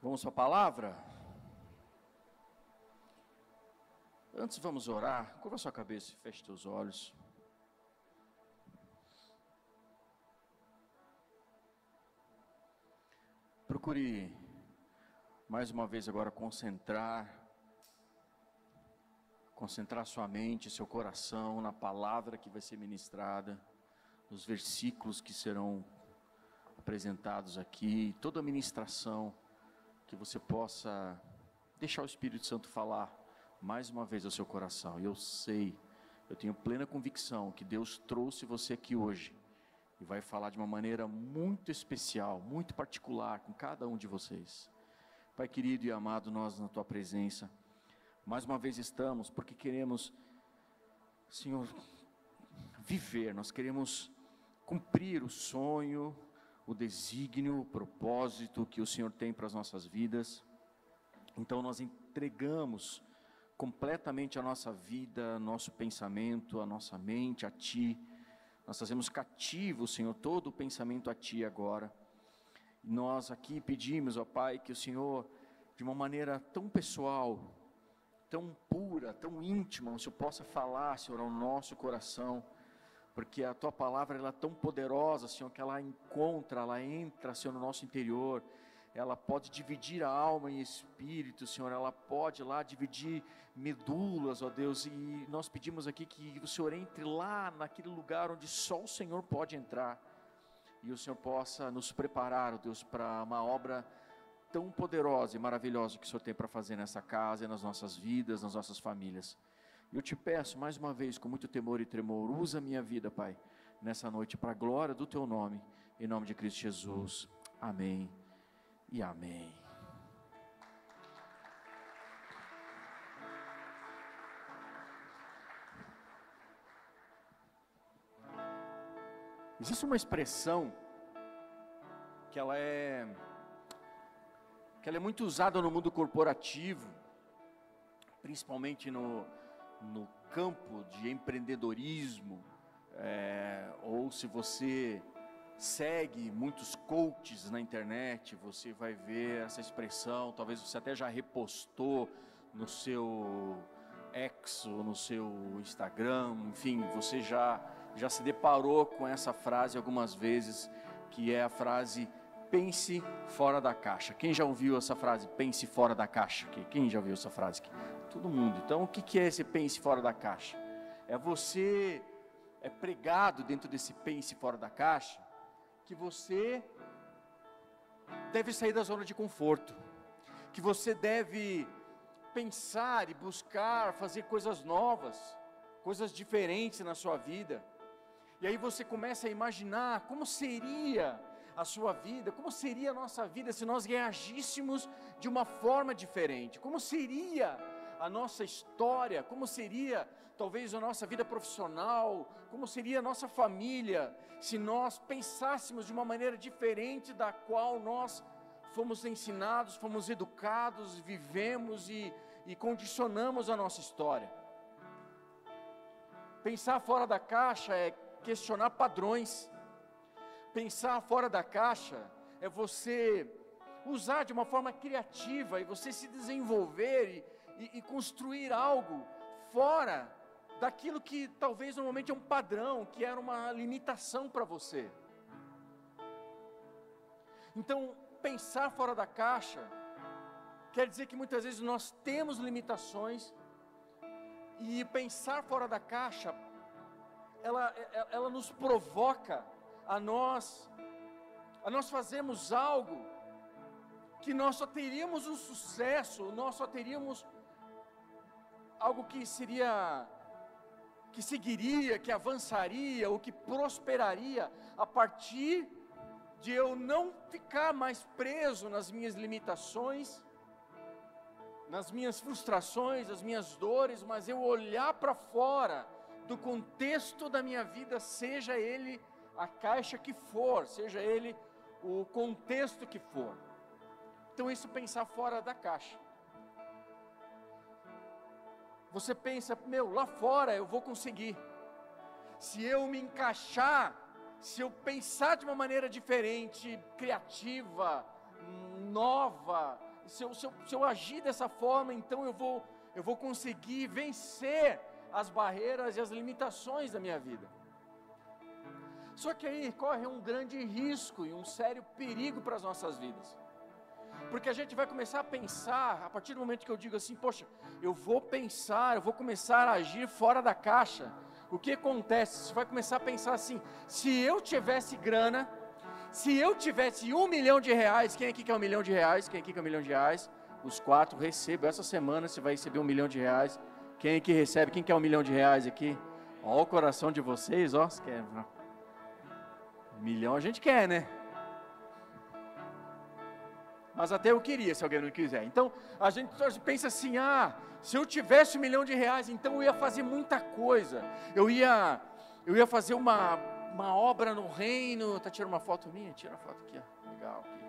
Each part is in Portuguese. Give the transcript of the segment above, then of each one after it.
Vamos para a palavra? Antes vamos orar. Curva sua cabeça e feche teus olhos. Procure mais uma vez agora concentrar sua mente, seu coração na palavra que vai ser ministrada, nos versículos que serão apresentados aqui, toda a ministração, que você possa deixar o Espírito Santo falar mais uma vez ao seu coração. Eu tenho plena convicção que Deus trouxe você aqui hoje e vai falar de uma maneira muito especial, muito particular com cada um de vocês. Pai querido e amado, nós na tua presença mais uma vez estamos porque queremos, Senhor, viver, nós queremos cumprir o sonho, o desígnio, o propósito que o Senhor tem para as nossas vidas. Então nós entregamos completamente a nossa vida, nosso pensamento, a nossa mente a Ti. Nós fazemos cativo, Senhor, todo o pensamento a Ti agora. E nós aqui pedimos, ó Pai, que o Senhor, de uma maneira tão pessoal, tão pura, tão íntima, o Senhor possa falar, Senhor, ao nosso coração, porque a Tua palavra ela é tão poderosa, Senhor, que ela entra, Senhor, no nosso interior. Ela pode dividir a alma e espírito, Senhor, ela pode lá dividir medulas, ó Deus, e nós pedimos aqui que o Senhor entre lá naquele lugar onde só o Senhor pode entrar, e o Senhor possa nos preparar, ó Deus, para uma obra tão poderosa e maravilhosa que o Senhor tem para fazer nessa casa e nas nossas vidas, nas nossas famílias. Eu te peço mais uma vez, com muito temor e tremor, usa a minha vida, Pai, nessa noite, para a glória do Teu nome, em nome de Cristo Jesus. Amém e amém. Existe uma expressão que ela é muito usada no mundo corporativo, principalmente no campo de empreendedorismo, ou se você segue muitos coaches na internet, você vai ver essa expressão, talvez você até já repostou no seu X ou no seu Instagram, enfim, você já se deparou com essa frase algumas vezes, que é a frase pense fora da caixa. Quem já ouviu essa frase, pense fora da caixa? Quem já ouviu essa frase aqui? Todo mundo. Então o que é esse pense fora da caixa? Você é pregado dentro desse pense fora da caixa, que você deve sair da zona de conforto, que você deve pensar e buscar fazer coisas novas, coisas diferentes na sua vida. E aí você começa a imaginar como seria a sua vida, como seria a nossa vida se nós reagíssemos de uma forma diferente, como seria a nossa história, como seria talvez a nossa vida profissional, como seria a nossa família, se nós pensássemos de uma maneira diferente da qual nós fomos ensinados, fomos educados, vivemos e condicionamos a nossa história. Pensar fora da caixa é questionar padrões. Pensar fora da caixa é você usar de uma forma criativa e você se desenvolver e construir algo fora daquilo que talvez normalmente é um padrão, que era uma limitação para você. Então, pensar fora da caixa quer dizer que muitas vezes nós temos limitações, e pensar fora da caixa, ela nos provoca a nós fazermos algo que nós só teríamos um sucesso, nós só teríamos algo que seguiria, que avançaria, ou que prosperaria, a partir de eu não ficar mais preso nas minhas limitações, nas minhas frustrações, nas minhas dores, mas eu olhar para fora do contexto da minha vida, seja ele a caixa que for, seja ele o contexto que for. Então isso, pensar fora da caixa. Você pensa, lá fora eu vou conseguir. Se eu me encaixar, se eu pensar de uma maneira diferente, criativa, nova, se eu agir dessa forma, então eu vou conseguir vencer as barreiras e as limitações da minha vida. Só que aí corre um grande risco e um sério perigo para as nossas vidas. Porque a gente vai começar a pensar, a partir do momento que eu digo assim, poxa, eu vou começar a agir fora da caixa. O que acontece? Você vai começar a pensar assim, se eu tivesse grana, se eu tivesse R$1 milhão, quem aqui quer R$1 milhão? Quem aqui quer R$1 milhão? Os 4 recebam, essa semana você vai receber R$1 milhão. Quem aqui recebe, quem quer R$1 milhão aqui? Ó o coração de vocês, ó, você quer... R$1 milhão a gente quer, né? Mas até eu queria, se alguém não quiser. Então, a gente pensa assim, se eu tivesse R$1 milhão, então eu ia fazer muita coisa. Eu ia fazer uma obra no reino. Está tirando uma foto minha? Tira a foto aqui, ó. Legal, aqui,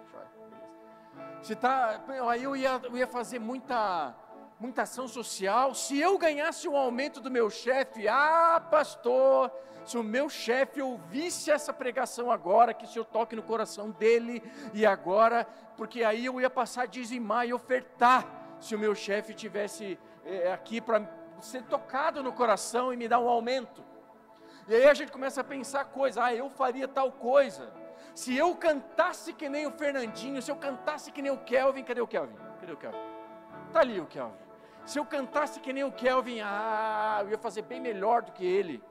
beleza. Aí eu ia fazer muita ação social. Se eu ganhasse um aumento do meu chefe, pastor, se o meu chefe ouvisse essa pregação agora, que o Senhor toque no coração dele, e agora, porque aí eu ia passar a dizimar e ofertar, se o meu chefe tivesse aqui para ser tocado no coração e me dar um aumento. E aí a gente começa a pensar coisas, eu faria tal coisa, se eu cantasse que nem o Fernandinho, se eu cantasse que nem o Kelvin, cadê o Kelvin? Está ali o Kelvin. Se eu cantasse que nem o Kelvin, eu ia fazer bem melhor do que ele.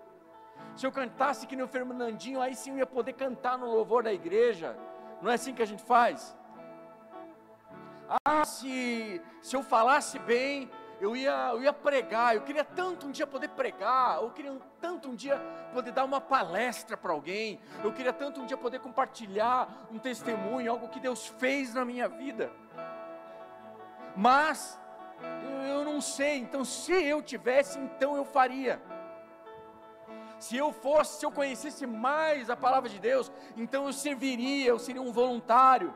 Se eu cantasse que nem o Fernandinho, aí sim eu ia poder cantar no louvor da igreja. Não é assim que a gente faz? Se eu falasse bem, eu ia pregar. Eu queria tanto um dia poder pregar. Eu queria tanto um dia poder dar uma palestra para alguém. Eu queria tanto um dia poder compartilhar um testemunho, algo que Deus fez na minha vida. Mas eu não sei. Então, se eu tivesse, então eu faria. Se eu conhecesse mais a palavra de Deus, então eu serviria, eu seria um voluntário.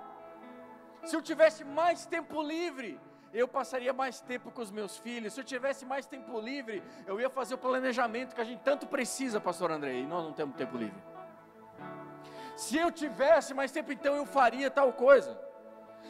Se eu tivesse mais tempo livre, eu passaria mais tempo com os meus filhos. Se eu tivesse mais tempo livre, eu ia fazer o planejamento que a gente tanto precisa, pastor André, e nós não temos tempo livre. Se eu tivesse mais tempo, então eu faria tal coisa.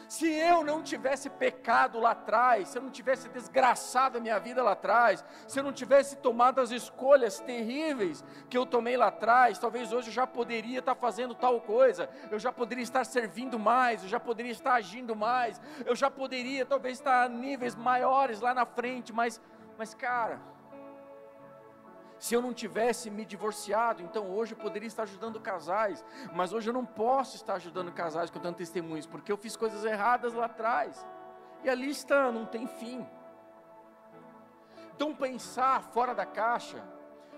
Se eu não tivesse pecado lá atrás, se eu não tivesse desgraçado a minha vida lá atrás, se eu não tivesse tomado as escolhas terríveis que eu tomei lá atrás, talvez hoje eu já poderia estar fazendo tal coisa, eu já poderia estar servindo mais, eu já poderia estar agindo mais, eu já poderia talvez estar a níveis maiores lá na frente, mas cara, se eu não tivesse me divorciado, então hoje eu poderia estar ajudando casais, mas hoje eu não posso estar ajudando casais contando testemunhos, porque eu fiz coisas erradas lá atrás, e a lista não tem fim. Então pensar fora da caixa,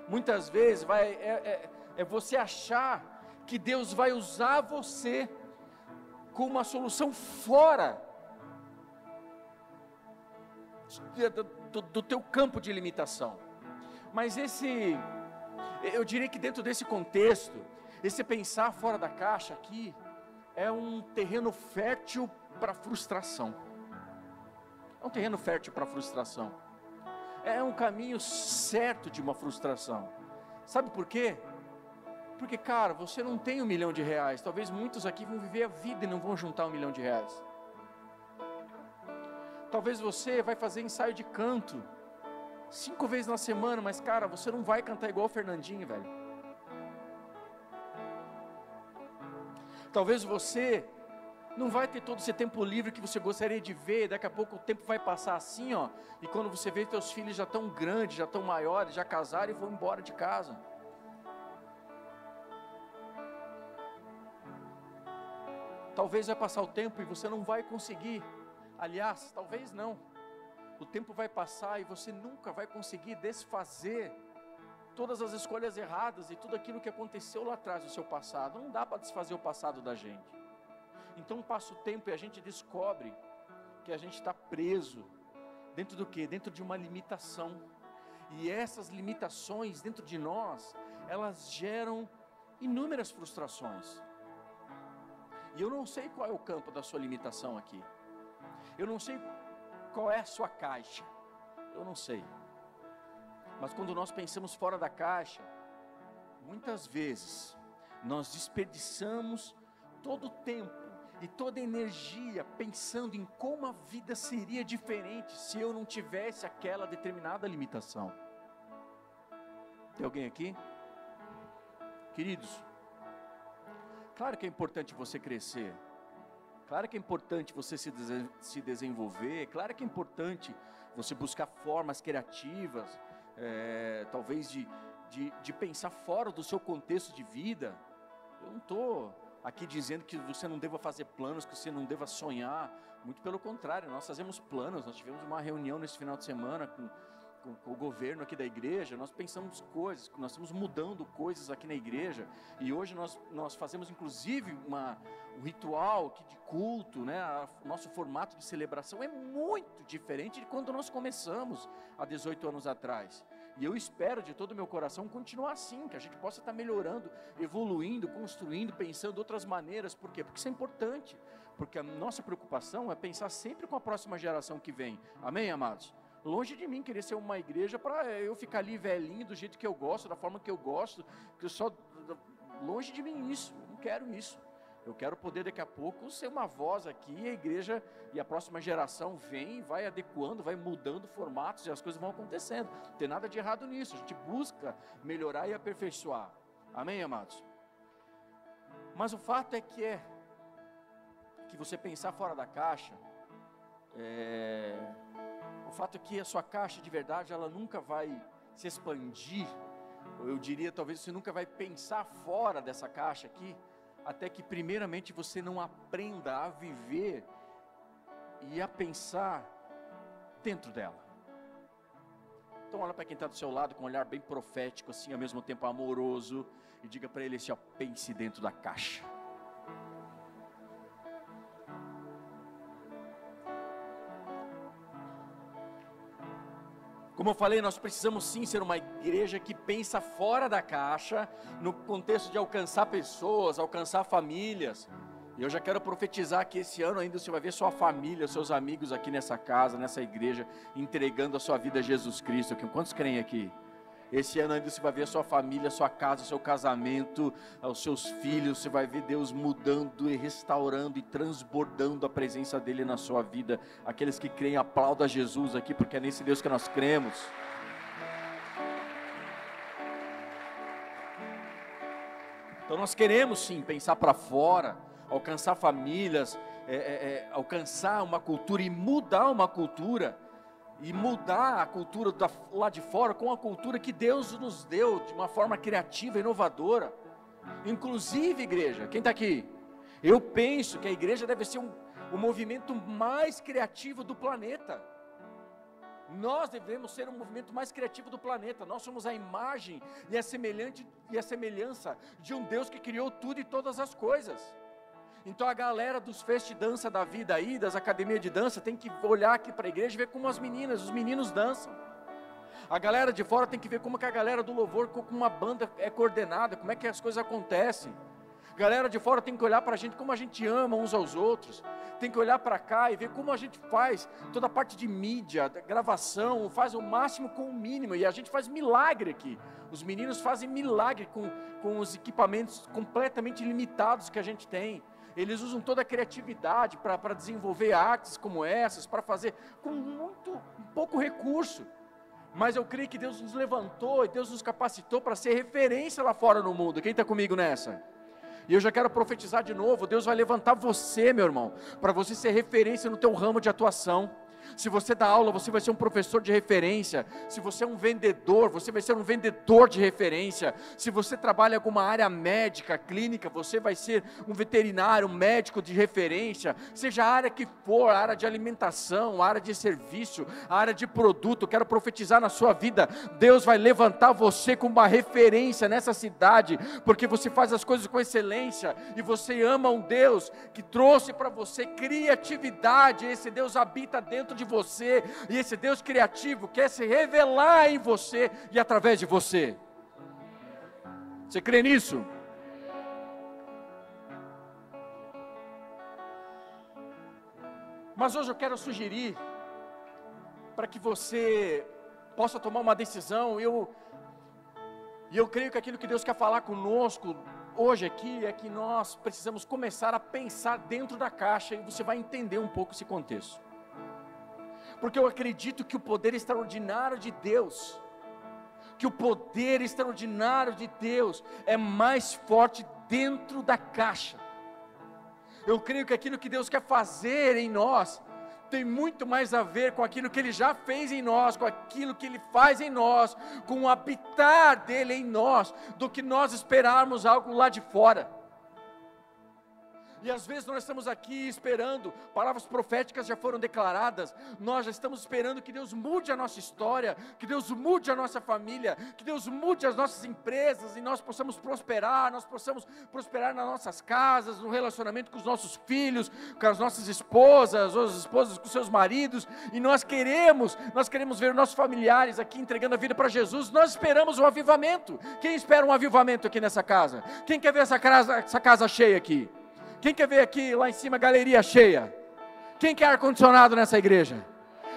muitas vezes é você achar que Deus vai usar você com uma solução fora do teu campo de limitação. Mas eu diria que dentro desse contexto, esse pensar fora da caixa aqui, é um terreno fértil para frustração. É um terreno fértil para frustração. É um caminho certo de uma frustração. Sabe por quê? Porque, cara, você não tem R$1 milhão. Talvez muitos aqui vão viver a vida e não vão juntar R$1 milhão. Talvez você vai fazer ensaio de canto 5 vezes na semana, mas cara, você não vai cantar igual o Fernandinho, velho. Talvez você não vai ter todo esse tempo livre que você gostaria de ver. Daqui a pouco o tempo vai passar assim, ó, e quando você vê, teus filhos já estão grandes, já estão maiores, já casaram e vão embora de casa. Talvez vai passar o tempo e você não vai conseguir. Aliás, talvez não. O tempo vai passar e você nunca vai conseguir desfazer todas as escolhas erradas e tudo aquilo que aconteceu lá atrás no seu passado. Não dá para desfazer o passado da gente. Então passa o tempo e a gente descobre que a gente está preso. Dentro do quê? Dentro de uma limitação. E essas limitações dentro de nós, elas geram inúmeras frustrações. E eu não sei qual é o campo da sua limitação aqui. Eu não sei qual é a sua caixa. Eu não sei. Mas quando nós pensamos fora da caixa, muitas vezes nós desperdiçamos todo o tempo e toda energia pensando em como a vida seria diferente se eu não tivesse aquela determinada limitação. Tem alguém aqui? Queridos, claro que é importante você crescer, claro que é importante você se desenvolver, claro que é importante você buscar formas criativas, talvez de pensar fora do seu contexto de vida. Eu não estou aqui dizendo que você não deva fazer planos, que você não deva sonhar, muito pelo contrário, nós fazemos planos. Nós tivemos uma reunião nesse final de semana com o governo aqui da igreja, nós pensamos coisas, nós estamos mudando coisas aqui na igreja, e hoje nós fazemos inclusive um ritual aqui de culto, né? O nosso formato de celebração é muito diferente de quando nós começamos há 18 anos atrás, e eu espero de todo o meu coração continuar assim, que a gente possa estar melhorando, evoluindo, construindo, pensando outras maneiras. Por quê? Porque isso é importante, porque a nossa preocupação é pensar sempre com a próxima geração que vem, amém, amados? Longe de mim querer ser uma igreja para eu ficar ali velhinho, do jeito que eu gosto, da forma que eu gosto, longe de mim isso, eu não quero isso. Eu quero poder daqui a pouco ser uma voz aqui, a igreja e a próxima geração vem, vai adequando, vai mudando formatos e as coisas vão acontecendo. Não tem nada de errado nisso, a gente busca melhorar e aperfeiçoar. Amém, amados? Mas o fato é que você pensar fora da caixa, o fato é que a sua caixa de verdade, ela nunca vai se expandir, eu diria, talvez você nunca vai pensar fora dessa caixa aqui, até que primeiramente você não aprenda a viver e a pensar dentro dela. Então olha para quem está do seu lado com um olhar bem profético, assim, ao mesmo tempo amoroso, e diga para ele assim, ó, pense dentro da caixa. Como eu falei, nós precisamos sim ser uma igreja que pensa fora da caixa, no contexto de alcançar pessoas, alcançar famílias. E eu já quero profetizar que esse ano ainda você vai ver sua família, seus amigos aqui nessa casa, nessa igreja, entregando a sua vida a Jesus Cristo. Quantos creem aqui? Esse ano ainda você vai ver a sua família, a sua casa, o seu casamento, os seus filhos. Você vai ver Deus mudando e restaurando e transbordando a presença dEle na sua vida. Aqueles que creem, aplaudam a Jesus aqui, porque é nesse Deus que nós cremos. Então nós queremos sim pensar para fora, alcançar famílias, alcançar uma cultura e mudar uma cultura. E mudar a cultura lá de fora com a cultura que Deus nos deu de uma forma criativa, inovadora. Inclusive, igreja, quem está aqui? Eu penso que a igreja deve ser o movimento mais criativo do planeta. Nós devemos ser o movimento mais criativo do planeta. Nós somos a imagem e a semelhança de um Deus que criou tudo e todas as coisas. Então a galera dos fest dança da vida aí, das academias de dança, tem que olhar aqui para a igreja e ver como as meninas, os meninos dançam. A galera de fora tem que ver como que a galera do louvor, como uma banda é coordenada, como é que as coisas acontecem. A galera de fora tem que olhar para a gente, como a gente ama uns aos outros. Tem que olhar para cá e ver como a gente faz toda a parte de mídia, da gravação, faz o máximo com o mínimo. E a gente faz milagre aqui. Os meninos fazem milagre com os equipamentos completamente limitados que a gente tem. Eles usam toda a criatividade para desenvolver artes como essas, para fazer com pouco recurso. Mas eu creio que Deus nos levantou e Deus nos capacitou para ser referência lá fora no mundo. Quem está comigo nessa? E eu já quero profetizar de novo, Deus vai levantar você, meu irmão, para você ser referência no teu ramo de atuação. Se você dá aula, você vai ser um professor de referência. Se você é um vendedor, você vai ser um vendedor de referência. Se você trabalha em alguma área médica, clínica, você vai ser um veterinário, um médico de referência. Seja a área que for, a área de alimentação, a área de serviço, a área de produto, quero profetizar na sua vida. Deus vai levantar você como uma referência nessa cidade, porque você faz as coisas com excelência, e você ama um Deus que trouxe para você criatividade. Esse Deus habita dentro de você, e esse Deus criativo quer se revelar em você e através de você. Você crê nisso? Mas hoje eu quero sugerir, para que você possa tomar uma decisão, e eu creio que aquilo que Deus quer falar conosco hoje aqui é que nós precisamos começar a pensar dentro da caixa, e você vai entender um pouco esse contexto. Porque eu acredito que o poder extraordinário de Deus, é mais forte dentro da caixa. Eu creio que aquilo que Deus quer fazer em nós tem muito mais a ver com aquilo que Ele já fez em nós, com aquilo que Ele faz em nós, com o habitar dEle em nós, do que nós esperarmos algo lá de fora. E às vezes nós estamos aqui esperando, palavras proféticas já foram declaradas, nós já estamos esperando que Deus mude a nossa história, que Deus mude a nossa família, que Deus mude as nossas empresas, e nós possamos prosperar nas nossas casas, no relacionamento com os nossos filhos, com as nossas esposas, ou as esposas com seus maridos, e nós queremos ver os nossos familiares aqui entregando a vida para Jesus. Nós esperamos um avivamento. Quem espera um avivamento aqui nessa casa? Quem quer ver essa casa cheia aqui? Quem quer ver aqui, lá em cima, galeria cheia? Quem quer ar-condicionado nessa igreja?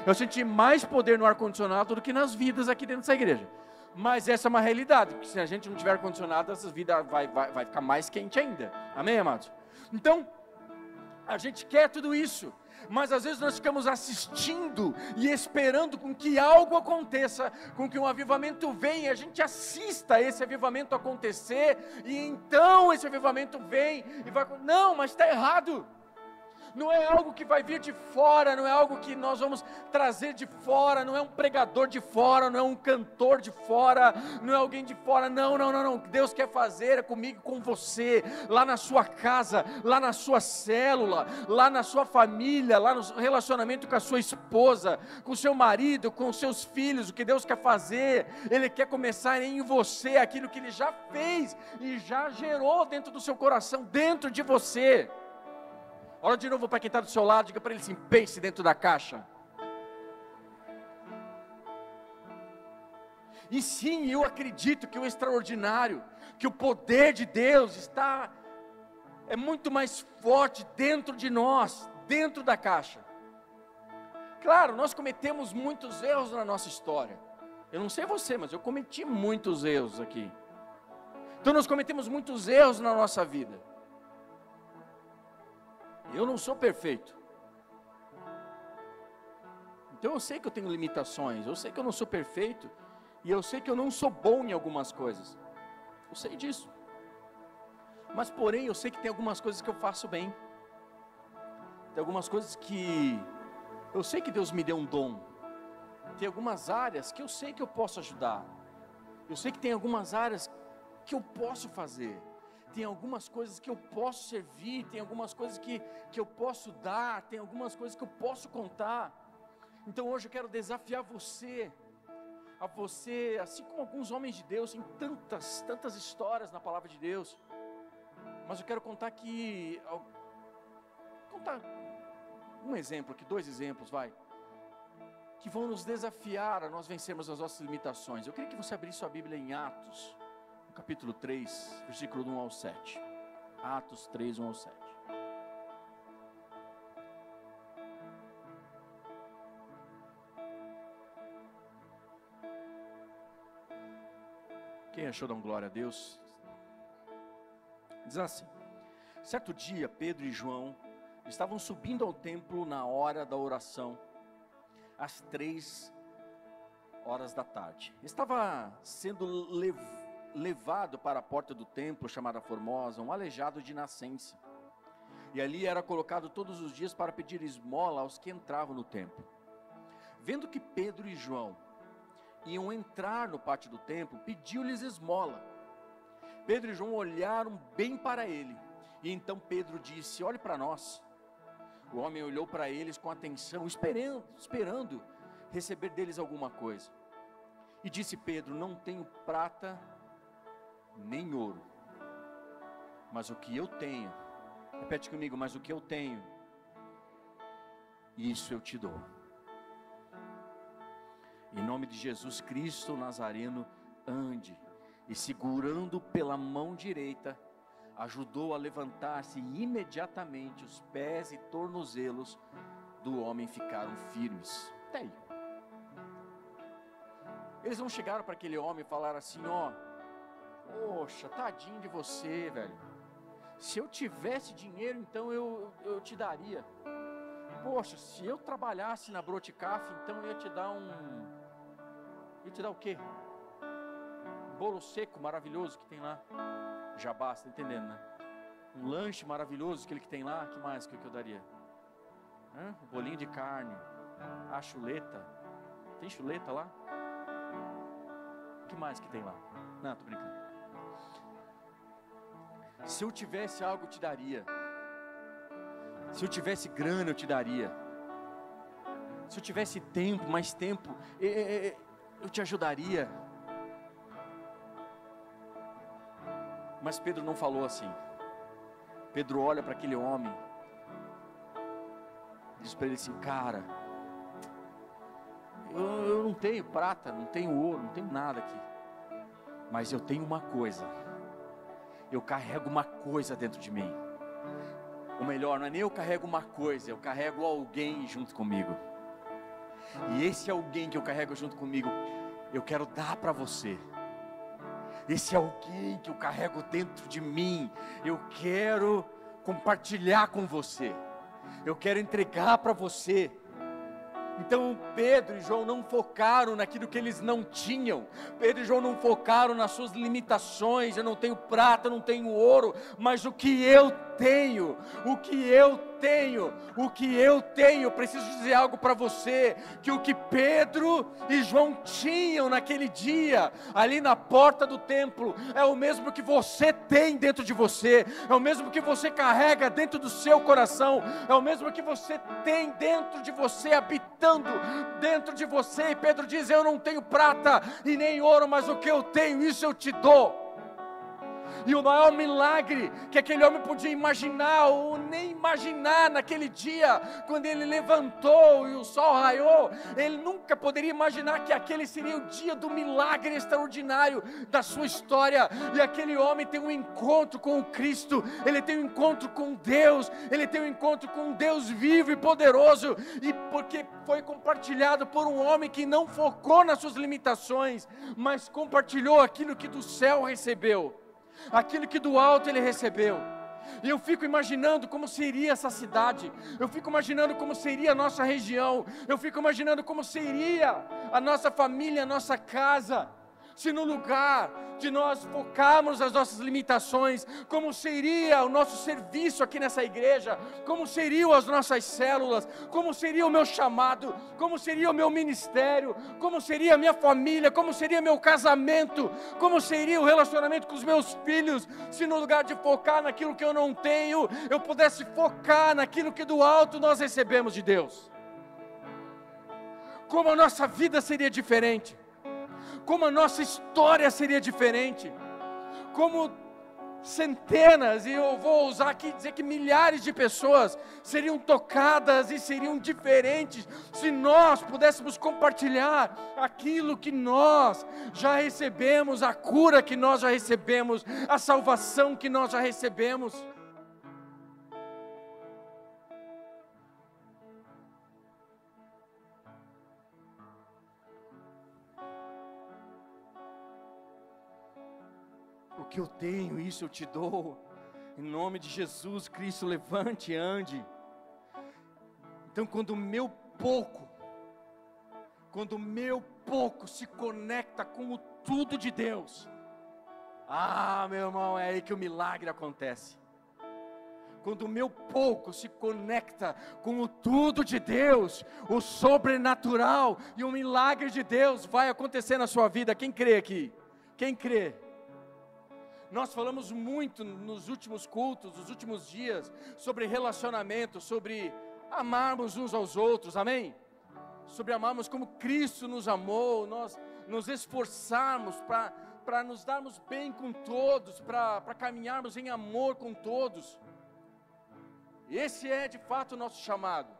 Eu senti mais poder no ar-condicionado do que nas vidas aqui dentro dessa igreja. Mas essa é uma realidade, porque se a gente não tiver ar-condicionado, essa vida vai ficar mais quente ainda. Amém, amados? Então, a gente quer tudo isso, mas às vezes nós ficamos assistindo e esperando com que algo aconteça, com que um avivamento venha, a gente assista esse avivamento acontecer, e então esse avivamento vem e vai, não, mas está errado. Não é algo que vai vir de fora, não é algo que nós vamos trazer de fora, não é um pregador de fora, não é um cantor de fora, não é alguém de fora, não. O que Deus quer fazer é comigo, com você, lá na sua casa, lá na sua célula, lá na sua família, lá no relacionamento com a sua esposa, com o seu marido, com os seus filhos. O que Deus quer fazer, Ele quer começar em você aquilo que Ele já fez e já gerou dentro do seu coração, dentro de você. Olha de novo para quem está do seu lado, diga para ele assim: pense dentro da caixa. E sim, eu acredito que o extraordinário, que o poder de Deus é muito mais forte dentro de nós, dentro da caixa. Claro, nós cometemos muitos erros na nossa história. Eu não sei você, mas eu cometi muitos erros aqui. Então nós cometemos muitos erros na nossa vida. Eu não sou perfeito. Então eu sei que eu tenho limitações, eu sei que eu não sou perfeito, e eu sei que eu não sou bom em algumas coisas. Eu sei disso. Mas porém eu sei que tem algumas coisas que eu faço bem. Tem algumas coisas que eu sei que Deus me deu um dom. Tem algumas áreas que eu sei que eu posso ajudar. Eu sei que tem algumas áreas que eu posso fazer. Tem algumas coisas que eu posso servir, tem algumas coisas que eu posso dar, tem algumas coisas que eu posso contar. Então hoje eu quero desafiar você, assim como alguns homens de Deus, em tantas histórias na palavra de Deus, mas eu quero contar um exemplo aqui, 2 exemplos, que vão nos desafiar a nós vencermos as nossas limitações. Eu queria que você abrisse sua Bíblia em Atos, capítulo 3, versículo 1 ao 7. Atos 3, 1 ao 7. Quem achou, dá um glória a Deus. Diz assim: certo dia, Pedro e João estavam subindo ao templo na hora da oração, às 3 horas da tarde. Estava sendo levado para a porta do templo, chamada Formosa, um aleijado de nascença, e ali era colocado todos os dias para pedir esmola aos que entravam no templo. Vendo que Pedro e João iam entrar no pátio do templo, pediu-lhes esmola. Pedro e João olharam bem para ele, e então Pedro disse: olhe para nós. O homem olhou para eles com atenção, esperando receber deles alguma coisa. E disse Pedro: não tenho prata nem ouro, mas o que eu tenho, repete comigo, mas o que eu tenho, isso eu te dou. Em nome de Jesus Cristo Nazareno, ande. E segurando pela mão direita, ajudou a levantar-se, e imediatamente os pés e tornozelos do homem ficaram firmes. Até aí. Eles não chegaram para aquele homem e falaram assim: Poxa, tadinho de você, velho. Se eu tivesse dinheiro, então eu te daria. Poxa, se eu trabalhasse na Broticaf, então eu ia te dar Ia te dar o quê? Bolo seco maravilhoso que tem lá. Jabá, você tá entendendo, né? Um lanche maravilhoso, aquele que tem lá. Que mais que eu daria? Um bolinho de carne. A chuleta. Tem chuleta lá? O que mais que tem lá? Não, tô brincando. Se eu tivesse algo, eu te daria. Se eu tivesse grana, eu te daria. Se eu tivesse tempo, mais tempo, eu te ajudaria. Mas Pedro não falou assim. Pedro olha para aquele homem, diz para ele assim: cara, eu não tenho prata, não tenho ouro, não tenho nada aqui, mas eu tenho uma coisa. Eu carrego uma coisa dentro de mim. Ou melhor, não é nem eu carrego uma coisa, eu carrego alguém junto comigo. E esse alguém que eu carrego junto comigo, eu quero dar para você. Esse alguém que eu carrego dentro de mim, eu quero compartilhar com você. Eu quero entregar para você. Então Pedro e João não focaram naquilo que eles não tinham. Pedro e João não focaram nas suas limitações. Eu não tenho prata, eu não tenho ouro, mas o que eu tenho, eu preciso dizer algo para você, que o que Pedro e João tinham naquele dia, ali na porta do templo, é o mesmo que você tem dentro de você, é o mesmo que você carrega dentro do seu coração, é o mesmo que você tem dentro de você, habitando dentro de você. E Pedro diz: eu não tenho prata e nem ouro, mas o que eu tenho, isso eu te dou. E o maior milagre que aquele homem podia imaginar, ou nem imaginar naquele dia, quando ele levantou e o sol raiou, ele nunca poderia imaginar que aquele seria o dia do milagre extraordinário da sua história. E aquele homem tem um encontro com o Cristo, ele tem um encontro com Deus, ele tem um encontro com um Deus vivo e poderoso, e porque foi compartilhado por um homem que não focou nas suas limitações, mas compartilhou aquilo que do céu recebeu, aquilo que do alto ele recebeu. E eu fico imaginando como seria essa cidade, eu fico imaginando como seria a nossa região, eu fico imaginando como seria a nossa família, a nossa casa, se no lugar de nós focarmos as nossas limitações, como seria o nosso serviço aqui nessa igreja, como seriam as nossas células, como seria o meu chamado, como seria o meu ministério, como seria a minha família, como seria meu casamento, como seria o relacionamento com os meus filhos, se no lugar de focar naquilo que eu não tenho, eu pudesse focar naquilo que do alto nós recebemos de Deus. Como a nossa vida seria diferente, como a nossa história seria diferente, como centenas, e eu vou usar aqui dizer que milhares de pessoas seriam tocadas e seriam diferentes, se nós pudéssemos compartilhar aquilo que nós já recebemos, a cura que nós já recebemos, a salvação que nós já recebemos. O que eu tenho, isso eu te dou. Em nome de Jesus Cristo, levante e ande. Então quando o meu pouco se conecta com o tudo de Deus, meu irmão, é aí que o milagre acontece. Quando o meu pouco se conecta com o tudo de Deus, o sobrenatural e o milagre de Deus vai acontecer na sua vida. Quem crê aqui? Quem crê? Nós falamos muito nos últimos cultos, nos últimos dias, sobre relacionamento, sobre amarmos uns aos outros, amém? Sobre amarmos como Cristo nos amou, nós nos esforçarmos para nos darmos bem com todos, para caminharmos em amor com todos. Esse é de fato o nosso chamado.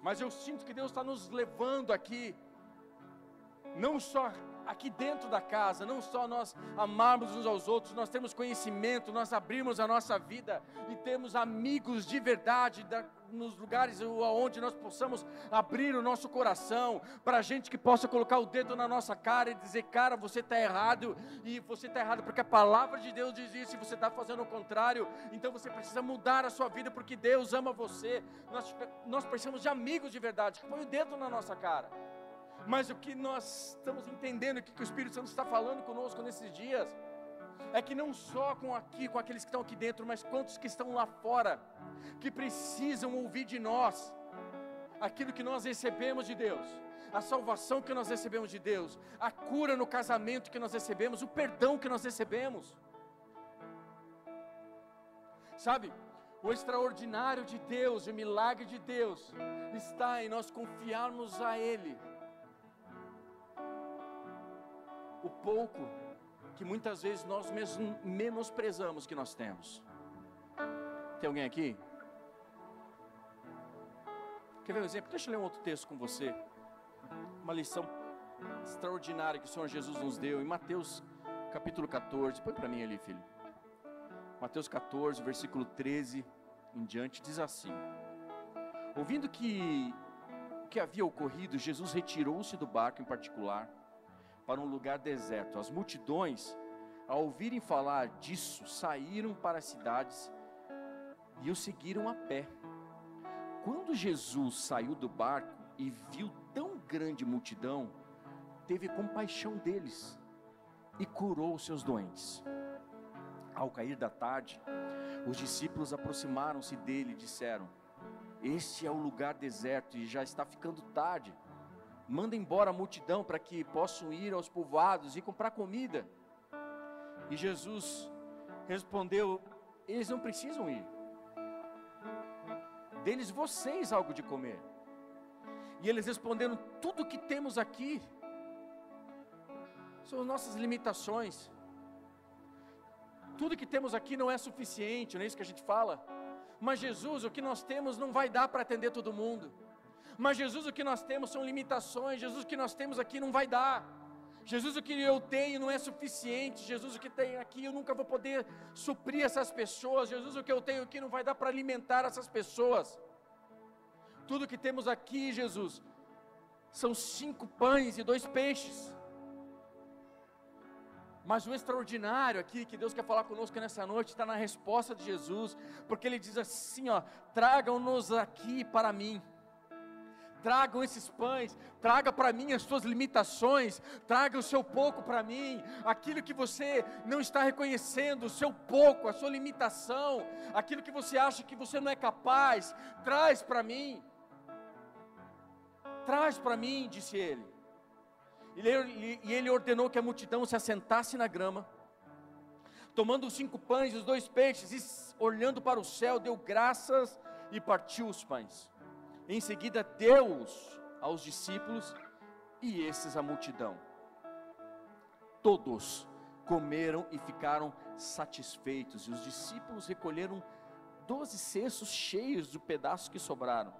Mas eu sinto que Deus está nos levando aqui, não só aqui dentro da casa, não só nós amarmos uns aos outros, nós temos conhecimento, nós abrimos a nossa vida e temos amigos de verdade nos lugares onde nós possamos abrir o nosso coração, para gente que possa colocar o dedo na nossa cara e dizer, cara, você está errado, e você está errado porque a palavra de Deus diz isso, e você está fazendo o contrário, então você precisa mudar a sua vida, porque Deus ama você. Nós precisamos de amigos de verdade, que põem o dedo na nossa cara. Mas o que nós estamos entendendo, o que o Espírito Santo está falando conosco nesses dias, é que não só com aqueles que estão aqui dentro, mas quantos que estão lá fora, que precisam ouvir de nós, aquilo que nós recebemos de Deus, a salvação que nós recebemos de Deus, a cura no casamento que nós recebemos, o perdão que nós recebemos. Sabe, o extraordinário de Deus, o milagre de Deus, está em nós confiarmos a Ele, o pouco que muitas vezes nós menosprezamos que nós temos. Tem alguém aqui? Quer ver um exemplo? Deixa eu ler um outro texto com você, uma lição extraordinária que o Senhor Jesus nos deu, em Mateus capítulo 14, põe para mim ali, filho. Mateus 14, versículo 13 em diante, diz assim: ouvindo que havia ocorrido, Jesus retirou-se do barco em particular, para um lugar deserto. As multidões, ao ouvirem falar disso, saíram para as cidades e o seguiram a pé. Quando Jesus saiu do barco e viu tão grande multidão, teve compaixão deles e curou os seus doentes. Ao cair da tarde, os discípulos aproximaram-se dele e disseram: este é o lugar deserto e já está ficando tarde. Manda embora a multidão para que possam ir aos povoados e comprar comida. E Jesus respondeu: eles não precisam ir, deles vocês algo de comer. E eles responderam: tudo que temos aqui são nossas limitações, tudo que temos aqui não é suficiente, não é isso que a gente fala? Mas Jesus, o que nós temos não vai dar para atender todo mundo. Mas Jesus, o que nós temos são limitações. Jesus, o que nós temos aqui não vai dar. Jesus, o que eu tenho não é suficiente. Jesus, o que tem aqui eu nunca vou poder suprir essas pessoas. Jesus, o que eu tenho aqui não vai dar para alimentar essas pessoas. Tudo que temos aqui, Jesus, são 5 pães e 2 peixes. Mas o extraordinário aqui, que Deus quer falar conosco nessa noite, está na resposta de Jesus, porque Ele diz assim, ó: tragam-nos aqui para mim, tragam esses pães, traga para mim as suas limitações, traga o seu pouco para mim, aquilo que você não está reconhecendo, o seu pouco, a sua limitação, aquilo que você acha que você não é capaz, traz para mim, disse Ele. E ele ordenou que a multidão se assentasse na grama, tomando os 5 pães e os 2 peixes, e olhando para o céu, deu graças e partiu os pães. Em seguida deu-os aos discípulos, e esses à multidão. Todos comeram e ficaram satisfeitos, e os discípulos recolheram 12 cestos cheios de pedaços que sobraram.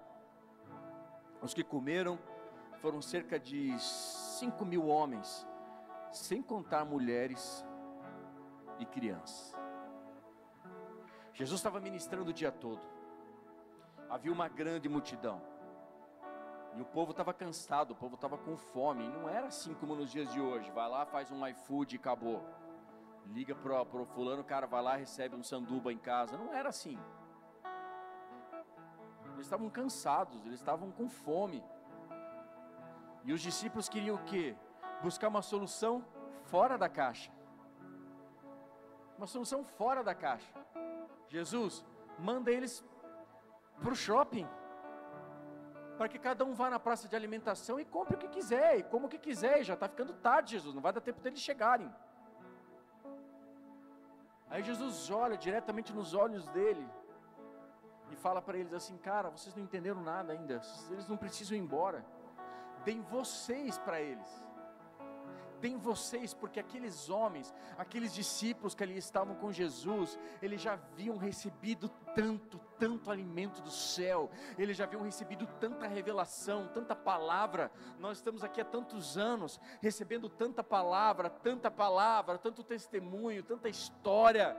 Os que comeram foram cerca de 5.000 homens, sem contar mulheres e crianças. Jesus estava ministrando o dia todo. Havia uma grande multidão. E o povo estava cansado, o povo estava com fome. E não era assim como nos dias de hoje. Vai lá, faz um iFood e acabou. Liga pro fulano, o cara vai lá, recebe um sanduba em casa. Não era assim. Eles estavam cansados, eles estavam com fome. E os discípulos queriam o quê? Buscar uma solução fora da caixa. Uma solução fora da caixa. Jesus manda eles para o shopping, para que cada um vá na praça de alimentação e compre o que quiser, e coma o que quiser, e já está ficando tarde, Jesus, não vai dar tempo deles chegarem. Aí Jesus olha diretamente nos olhos dele, e fala para eles assim: cara, vocês não entenderam nada ainda, eles não precisam ir embora, deem vocês para eles, tem vocês, porque aqueles homens, aqueles discípulos que ali estavam com Jesus, eles já haviam recebido tanto alimento do céu, eles já haviam recebido tanta revelação, tanta palavra. Nós estamos aqui há tantos anos, recebendo tanta palavra, tanto testemunho, tanta história,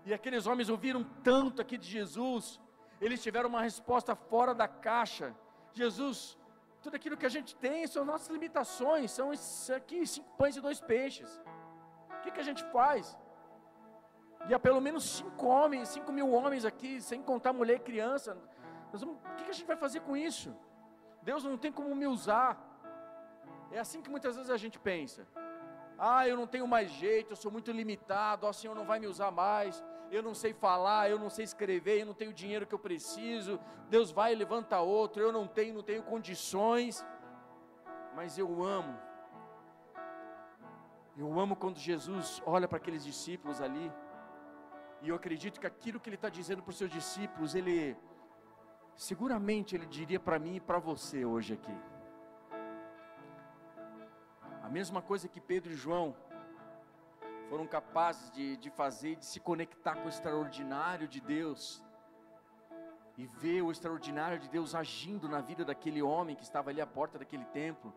e aqueles homens ouviram tanto aqui de Jesus, eles tiveram uma resposta fora da caixa. Jesus, tudo aquilo que a gente tem são nossas limitações, são isso aqui, 5 pães e 2 peixes, o que a gente faz? E há pelo menos 5 mil homens aqui, sem contar mulher e criança, o que a gente vai fazer com isso? Deus não tem como me usar. É assim que muitas vezes a gente pensa: eu não tenho mais jeito, eu sou muito limitado, o Senhor não vai me usar mais, eu não sei falar, eu não sei escrever, eu não tenho o dinheiro que eu preciso, Deus vai e levanta outro, eu não tenho condições. Mas eu amo quando Jesus olha para aqueles discípulos ali, e eu acredito que aquilo que Ele está dizendo para os seus discípulos, seguramente Ele diria para mim e para você hoje aqui. A mesma coisa que Pedro e João foram capazes de fazer, de se conectar com o extraordinário de Deus, e ver o extraordinário de Deus agindo na vida daquele homem que estava ali à porta daquele templo.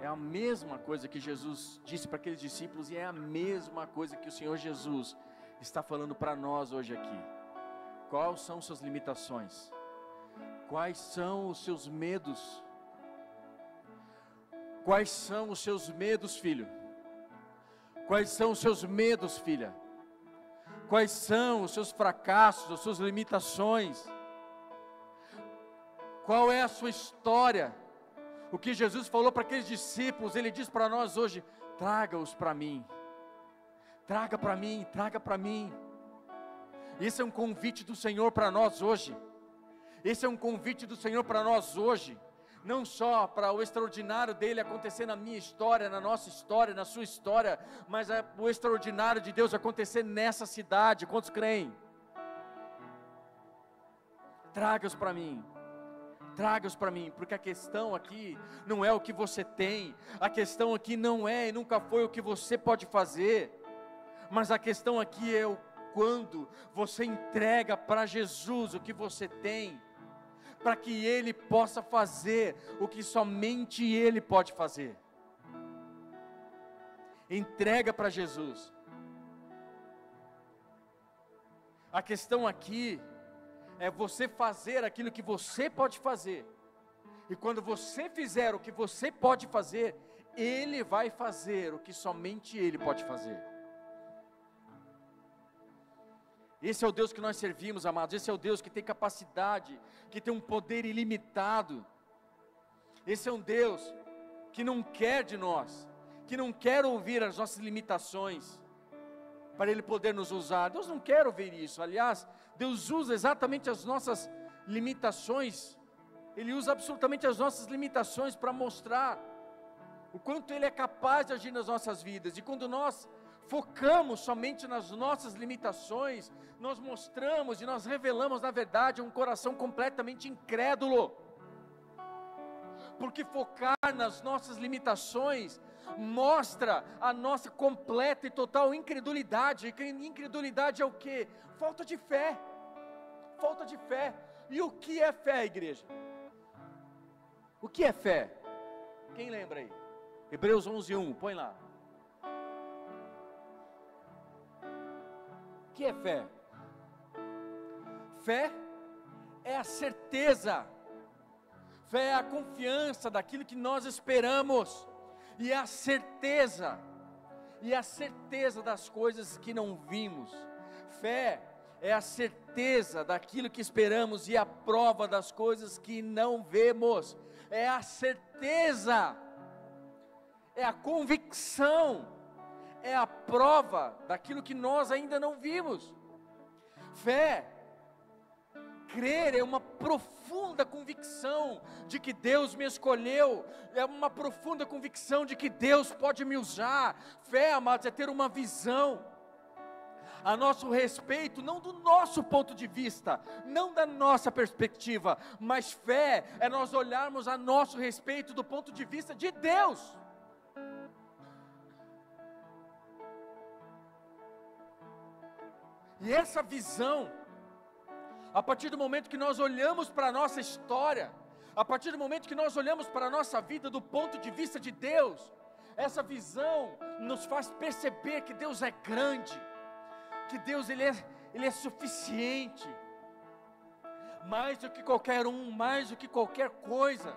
É a mesma coisa que Jesus disse para aqueles discípulos, e é a mesma coisa que o Senhor Jesus está falando para nós hoje aqui. Quais são suas limitações? Quais são os seus medos? Quais são os seus medos, filho? Quais são os seus medos, filha? Quais são os seus fracassos, as suas limitações? Qual é a sua história? O que Jesus falou para aqueles discípulos, Ele diz para nós hoje: traga-os para mim. Traga para mim, traga para mim. Esse é um convite do Senhor para nós hoje. Esse é um convite do Senhor para nós hoje. Não só para o extraordinário dele acontecer na minha história, na nossa história, na sua história, mas o extraordinário de Deus acontecer nessa cidade. Quantos creem? Traga-os para mim. Traga-os para mim, porque a questão aqui não é o que você tem, a questão aqui não é e nunca foi o que você pode fazer, mas a questão aqui é o quando você entrega para Jesus o que você tem, para que Ele possa fazer o que somente Ele pode fazer. Entrega para Jesus. A questão aqui é você fazer aquilo que você pode fazer, e quando você fizer o que você pode fazer, Ele vai fazer o que somente Ele pode fazer. Esse é o Deus que nós servimos, amados. Esse é o Deus que tem capacidade, que tem um poder ilimitado. Esse é um Deus que não quer de nós, que não quer ouvir as nossas limitações, para Ele poder nos usar. Deus não quer ouvir isso. Aliás, Deus usa exatamente as nossas limitações, Ele usa absolutamente as nossas limitações para mostrar o quanto Ele é capaz de agir nas nossas vidas. E quando nós focamos somente nas nossas limitações, nós mostramos e nós revelamos, na verdade, um coração completamente incrédulo, porque focar nas nossas limitações mostra a nossa completa e total incredulidade. E incredulidade é o que? Falta de fé. Falta de fé. E o que é fé, igreja? O que é fé? Quem lembra aí? Hebreus 11:1, põe lá. O que é fé? Fé é a certeza, fé é a confiança daquilo que nós esperamos, e a certeza das coisas que não vimos. Fé é a certeza daquilo que esperamos e a prova das coisas que não vemos. É a certeza, é a convicção, é a prova daquilo que nós ainda não vimos. Fé, crer, é uma profunda convicção de que Deus me escolheu, é uma profunda convicção de que Deus pode me usar. Fé, amados, é ter uma visão. a nosso respeito, não do nosso ponto de vista, não da nossa perspectiva, mas fé é nós olharmos a nosso respeito do ponto de vista de Deus. E essa visão, a partir do momento que nós olhamos para a nossa história, a partir do momento que nós olhamos para a nossa vida do ponto de vista de Deus, essa visão nos faz perceber que Deus é grande, que Deus ele é suficiente, mais do que qualquer um, mais do que qualquer coisa,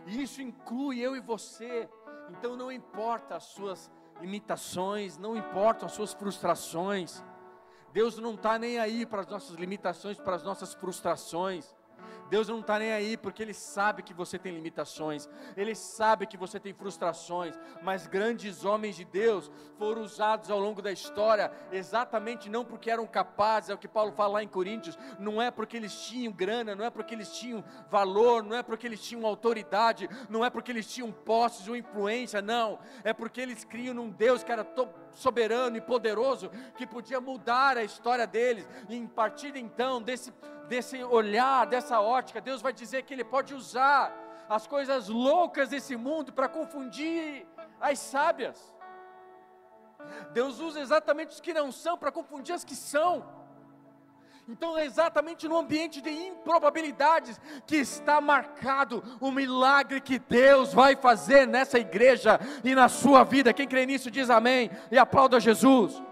e isso inclui eu e você. Então não importa as suas limitações, não importam as suas frustrações, Deus não está nem aí para as nossas limitações, para as nossas frustrações. Deus não está nem aí, porque Ele sabe que você tem limitações, Ele sabe que você tem frustrações, mas grandes homens de Deus foram usados ao longo da história, exatamente não porque eram capazes, é o que Paulo fala lá em Coríntios, não é porque eles tinham grana, não é porque eles tinham valor, não é porque eles tinham autoridade, não é porque eles tinham posses ou influência, não, é porque eles criam num Deus que era soberano e poderoso, que podia mudar a história deles, e a partir então desse olhar, dessa ótica, Deus vai dizer que Ele pode usar as coisas loucas desse mundo para confundir as sábias. Deus usa exatamente os que não são para confundir as que são. Então é exatamente no ambiente de improbabilidades que está marcado o milagre que Deus vai fazer nessa igreja e na sua vida. Quem crê nisso diz amém e aplauda Jesus.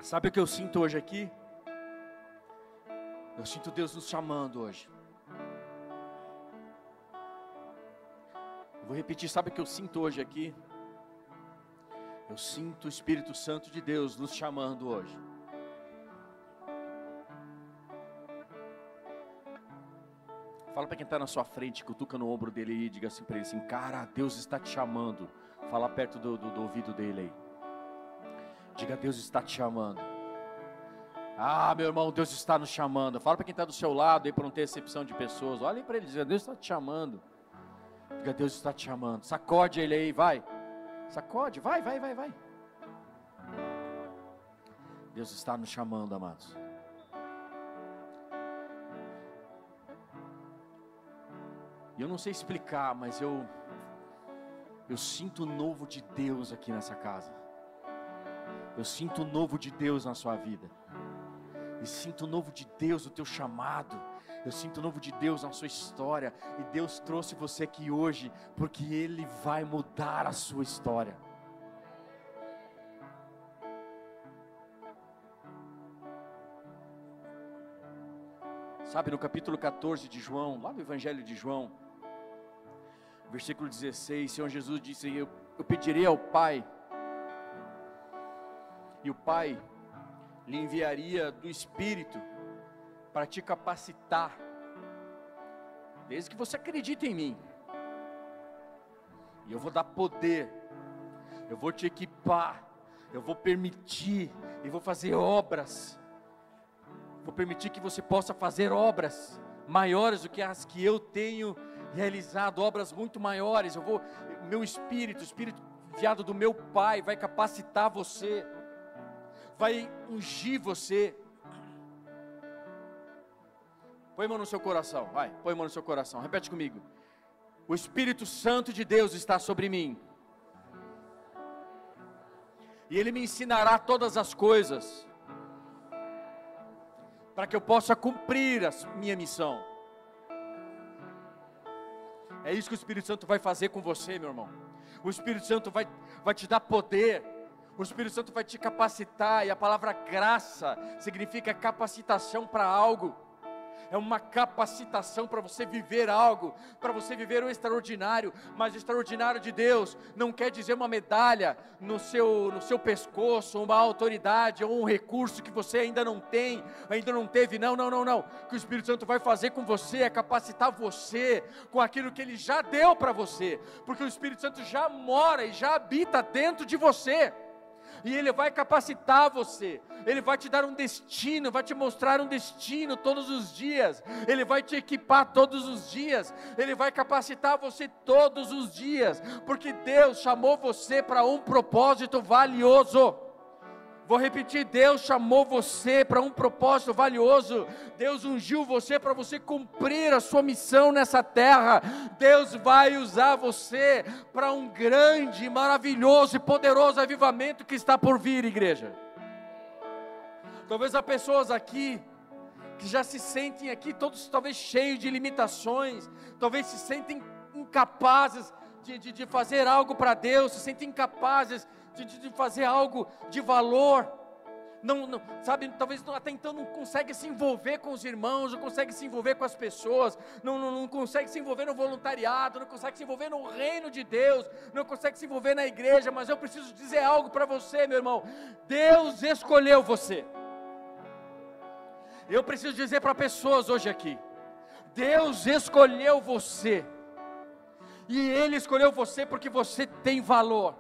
Sabe o que eu sinto hoje aqui? Eu sinto Deus nos chamando hoje. Eu vou repetir, sabe o que eu sinto hoje aqui? Eu sinto o Espírito Santo de Deus nos chamando hoje. Fala para quem está na sua frente, cutuca no ombro dele e diga assim para ele assim: cara, Deus está te chamando. Fala perto do ouvido dele aí. Diga: Deus está te chamando. Ah, meu irmão, Deus está nos chamando. Fala para quem está do seu lado aí, para não ter exceção de pessoas. Olha para ele e diga: Deus está te chamando. Diga: Deus está te chamando. Sacode ele aí, vai. Sacode, vai. Deus está nos chamando, amados. E eu não sei explicar, mas eu sinto o novo de Deus aqui nessa casa. Eu sinto o novo de Deus na sua vida. Eu sinto o novo de Deus no teu chamado. Eu sinto o novo de Deus na sua história. E Deus trouxe você aqui hoje porque Ele vai mudar a sua história. Sabe, no capítulo 14 de João, lá no Evangelho de João, versículo 16, Senhor Jesus disse: eu pedirei ao Pai, e o Pai lhe enviaria do Espírito para te capacitar, desde que você acredite em mim, e eu vou dar poder, eu vou te equipar, eu vou permitir, e vou fazer obras, vou permitir que você possa fazer obras maiores do que as que eu tenho realizado, obras muito maiores. Meu Espírito, o Espírito enviado do meu Pai vai capacitar você, vai ungir você. Põe a mão no seu coração, vai, põe a mão no seu coração, repete comigo: o Espírito Santo de Deus está sobre mim, e Ele me ensinará todas as coisas, para que eu possa cumprir a minha missão. É isso que o Espírito Santo vai fazer com você, meu irmão. O Espírito Santo vai te dar poder, o Espírito Santo vai te capacitar, e a palavra graça significa capacitação para algo. É uma capacitação para você viver algo, para você viver o extraordinário. Mas o extraordinário de Deus não quer dizer uma medalha no seu pescoço, uma autoridade ou um recurso que você ainda não tem, ainda não teve. Não. O que o Espírito Santo vai fazer com você é capacitar você com aquilo que Ele já deu para você, porque o Espírito Santo já mora e já habita dentro de você. e Ele vai capacitar você, Ele vai te dar um destino, vai te mostrar um destino todos os dias, Ele vai te equipar todos os dias, Ele vai capacitar você todos os dias, porque Deus chamou você para um propósito valioso. Vou repetir, Deus chamou você para um propósito valioso, Deus ungiu você para você cumprir a sua missão nessa terra, Deus vai usar você para um grande, maravilhoso e poderoso avivamento que está por vir, igreja. Talvez há pessoas aqui, que já se sentem aqui, todos talvez cheios de limitações, talvez se sentem incapazes de fazer algo para Deus, se sentem incapazes de fazer algo de valor, não, sabe, talvez até então não consegue se envolver com os irmãos, não consegue se envolver com as pessoas, não consegue se envolver no voluntariado, não consegue se envolver no reino de Deus, não consegue se envolver na igreja, mas eu preciso dizer algo para você, meu irmão, Deus escolheu você. Eu preciso dizer para pessoas hoje aqui, Deus escolheu você, e Ele escolheu você porque você tem valor.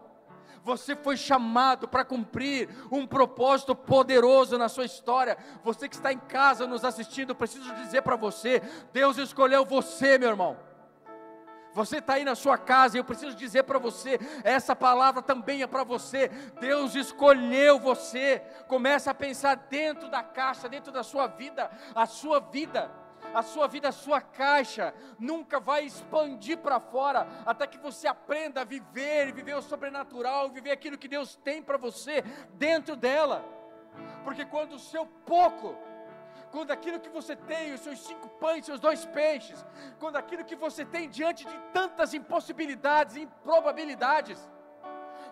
Você foi chamado para cumprir um propósito poderoso na sua história. Você que está em casa nos assistindo, preciso dizer para você, Deus escolheu você, meu irmão. Você está aí na sua casa e eu preciso dizer para você, essa palavra também é para você. Deus escolheu você. Começa a pensar dentro da caixa, dentro da sua vida. A sua vida, a sua caixa nunca vai expandir para fora, até que você aprenda a viver o sobrenatural, viver aquilo que Deus tem para você dentro dela, porque quando o seu pouco, quando aquilo que você tem, os seus 5 pães, seus 2 peixes, quando aquilo que você tem diante de tantas impossibilidades, improbabilidades,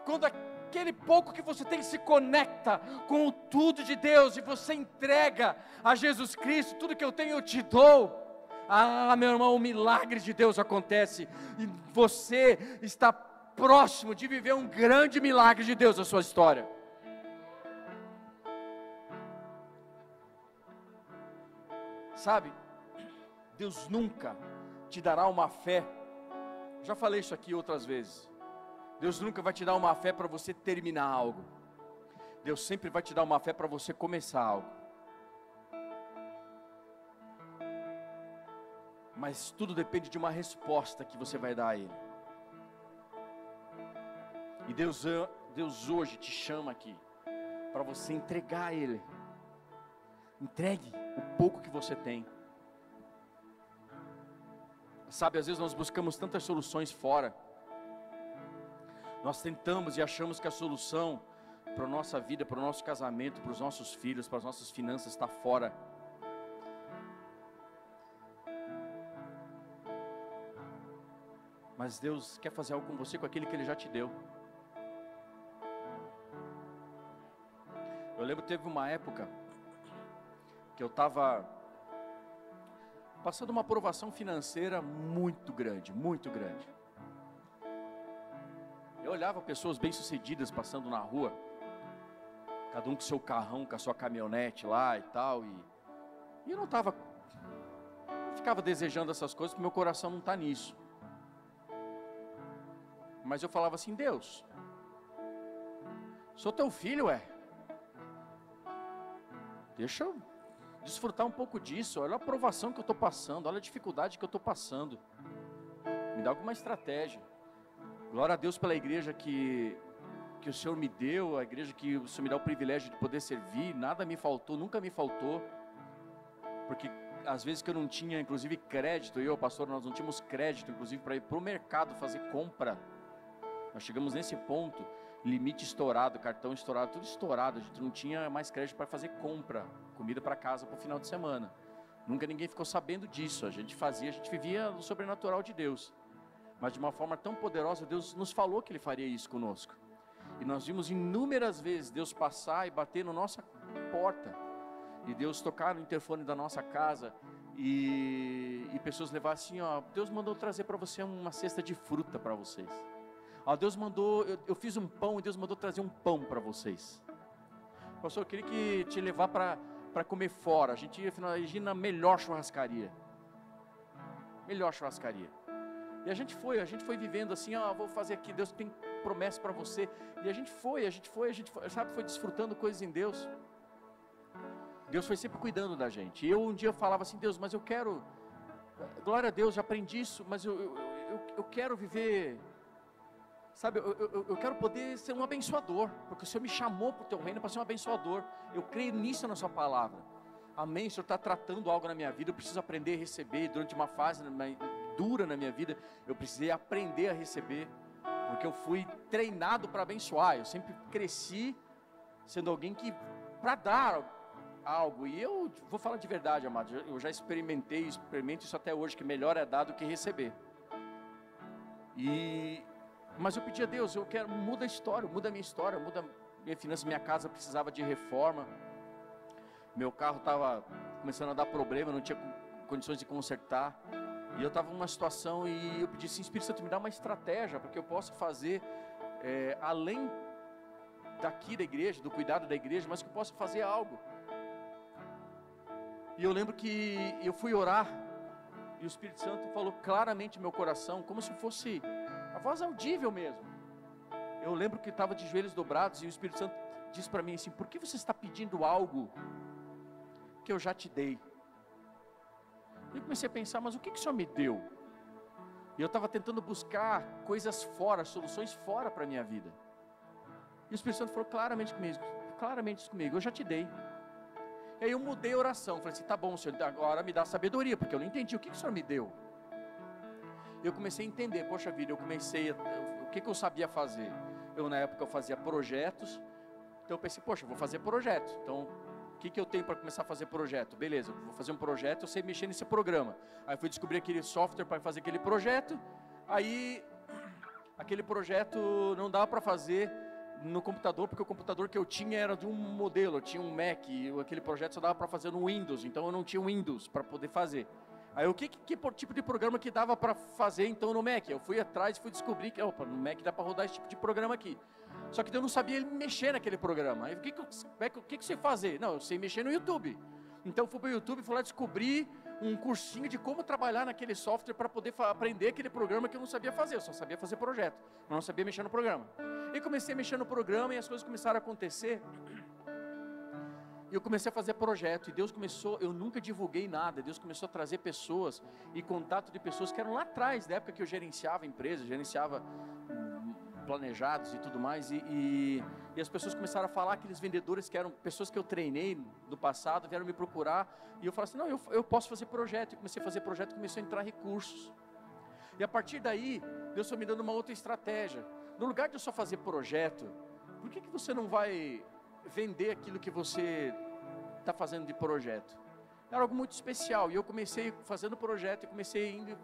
quando aquele pouco que você tem se conecta com o tudo de Deus, e você entrega a Jesus Cristo, tudo que eu tenho eu te dou, meu irmão, o milagre de Deus acontece, e você está próximo de viver um grande milagre de Deus na sua história. Sabe, Deus nunca te dará uma fé, já falei isso aqui outras vezes, Deus nunca vai te dar uma fé para você terminar algo, Deus sempre vai te dar uma fé para você começar algo, mas tudo depende de uma resposta que você vai dar a Ele, e Deus hoje te chama aqui, para você entregar a Ele. Entregue o pouco que você tem. Sabe, às vezes nós buscamos tantas soluções fora. Nós tentamos e achamos que a solução para a nossa vida, para o nosso casamento, para os nossos filhos, para as nossas finanças está fora. Mas Deus quer fazer algo com você, com aquele que Ele já te deu. Eu lembro que teve uma época que eu estava passando uma aprovação financeira muito grande, muito grande. Eu olhava pessoas bem-sucedidas passando na rua, cada um com seu carrão, com a sua caminhonete lá e tal, e eu não ficava desejando essas coisas, porque meu coração não está nisso. Mas eu falava assim, Deus, sou teu filho, deixa eu desfrutar um pouco disso, olha a provação que eu estou passando, olha a dificuldade que eu estou passando, me dá alguma estratégia. Glória a Deus pela igreja que o Senhor me deu, a igreja que o Senhor me dá o privilégio de poder servir, nada me faltou, nunca me faltou, porque às vezes que eu não tinha, inclusive crédito, eu, pastor, nós não tínhamos crédito, inclusive para ir para o mercado fazer compra, nós chegamos nesse ponto, limite estourado, cartão estourado, tudo estourado, a gente não tinha mais crédito para fazer compra, comida para casa para o final de semana, nunca ninguém ficou sabendo disso, a gente vivia no sobrenatural de Deus, mas de uma forma tão poderosa, Deus nos falou que Ele faria isso conosco, e nós vimos inúmeras vezes Deus passar e bater na nossa porta, e Deus tocar no interfone da nossa casa, e pessoas levar assim, Deus mandou trazer para você uma cesta de fruta para vocês, Deus mandou, eu fiz um pão e Deus mandou trazer um pão para vocês. Pastor, eu queria te levar para comer fora. A gente ia na melhor churrascaria. E a gente foi vivendo assim, vou fazer aqui, Deus tem promessa para você. E a gente foi, sabe, foi desfrutando coisas em Deus. Deus foi sempre cuidando da gente. E eu um dia falava assim, Deus, mas eu quero, glória a Deus, já aprendi isso, mas eu quero viver, sabe, eu quero poder ser um abençoador, porque o Senhor me chamou para o teu reino para ser um abençoador. Eu creio nisso na sua palavra. Amém, o Senhor está tratando algo na minha vida, eu preciso aprender a receber. Durante uma fase dura na minha vida, eu precisei aprender a receber, porque eu fui treinado para abençoar. Eu sempre cresci sendo alguém que, para dar algo, e eu vou falar de verdade, amado, eu já experimento isso até hoje, que melhor é dar do que receber. Mas eu pedi a Deus, eu quero, muda a história, muda a minha história, muda a minha finança. Minha casa precisava de reforma, meu carro estava começando a dar problema, não tinha condições de consertar, e eu estava numa situação, e eu pedi assim, Espírito Santo, me dá uma estratégia, para que eu possa fazer, além daqui da igreja, do cuidado da igreja, mas que eu possa fazer algo. E eu lembro que eu fui orar, e o Espírito Santo falou claramente no meu coração, como se fosse a voz audível mesmo. Eu lembro que estava de joelhos dobrados, e o Espírito Santo disse para mim assim, por que você está pedindo algo que eu já te dei? E eu comecei a pensar, mas o que o Senhor me deu? E eu estava tentando buscar coisas fora, soluções fora para a minha vida. E o Espírito Santo falou claramente isso comigo, eu já te dei. E aí eu mudei a oração, falei assim, tá bom, Senhor, agora me dá sabedoria, porque eu não entendi o que o Senhor me deu. Eu comecei a entender, poxa vida, o que eu sabia fazer? Na época eu fazia projetos, então eu pensei, poxa, eu vou fazer projetos, então o que eu tenho para começar a fazer projeto? Beleza, eu vou fazer um projeto, eu sei mexer nesse programa. Aí fui descobrir aquele software para fazer aquele projeto, aí aquele projeto não dava para fazer no computador, porque o computador que eu tinha era de um modelo, eu tinha um Mac, e aquele projeto só dava para fazer no Windows, então eu não tinha Windows para poder fazer. Aí o que tipo de programa que dava para fazer então no Mac? Eu fui atrás e fui descobrir que, no Mac dá para rodar esse tipo de programa aqui. Só que eu não sabia mexer naquele programa. Aí o que você fazer? Não, eu sei mexer no YouTube. Então eu fui para o YouTube e fui lá descobrir um cursinho de como trabalhar naquele software para poder aprender aquele programa que eu não sabia fazer. Eu só sabia fazer projeto, mas não sabia mexer no programa. E comecei a mexer no programa e as coisas começaram a acontecer. E eu comecei a fazer projeto, e Deus começou, eu nunca divulguei nada, Deus começou a trazer pessoas, e contato de pessoas que eram lá atrás, da época que eu gerenciava empresas, gerenciava planejados e tudo mais, e as pessoas começaram a falar, aqueles vendedores que eram pessoas que eu treinei no passado, vieram me procurar, e eu falei assim, não, eu posso fazer projeto. E comecei a fazer projeto, começou a entrar recursos, e a partir daí, Deus foi me dando uma outra estratégia. No lugar de eu só fazer projeto, por que você não vai vender aquilo que você está fazendo de projeto? Era algo muito especial, e eu comecei fazendo projeto,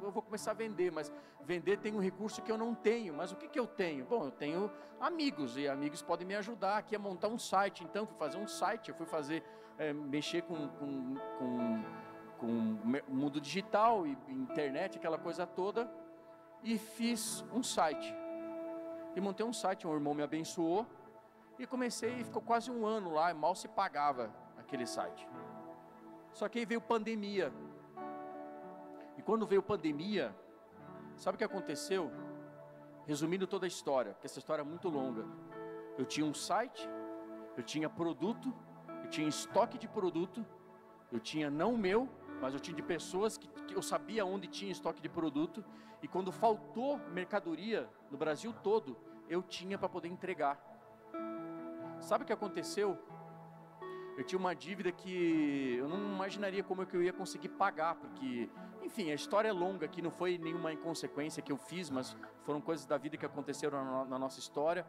eu vou começar a vender, mas vender tem um recurso que eu não tenho. Mas o que eu tenho? Bom, eu tenho amigos, e amigos podem me ajudar aqui a montar um site. Então, fui fazer um site, eu fui mexer com o mundo digital, e internet, aquela coisa toda, e fiz um site, e montei um site, um irmão me abençoou, e comecei, e ficou quase um ano lá, e mal se pagava aquele site. Só que aí veio pandemia, e quando veio pandemia, sabe o que aconteceu? Resumindo toda a história, porque essa história é muito longa. Eu tinha um site, eu tinha produto, eu tinha estoque de produto, eu tinha não meu, mas eu tinha de pessoas que eu sabia onde tinha estoque de produto, e quando faltou mercadoria no Brasil todo, eu tinha para poder entregar. Sabe o que aconteceu? Eu tinha uma dívida que eu não imaginaria como é que eu ia conseguir pagar, porque, enfim, a história é longa, que não foi nenhuma inconsequência que eu fiz, mas foram coisas da vida que aconteceram na nossa história.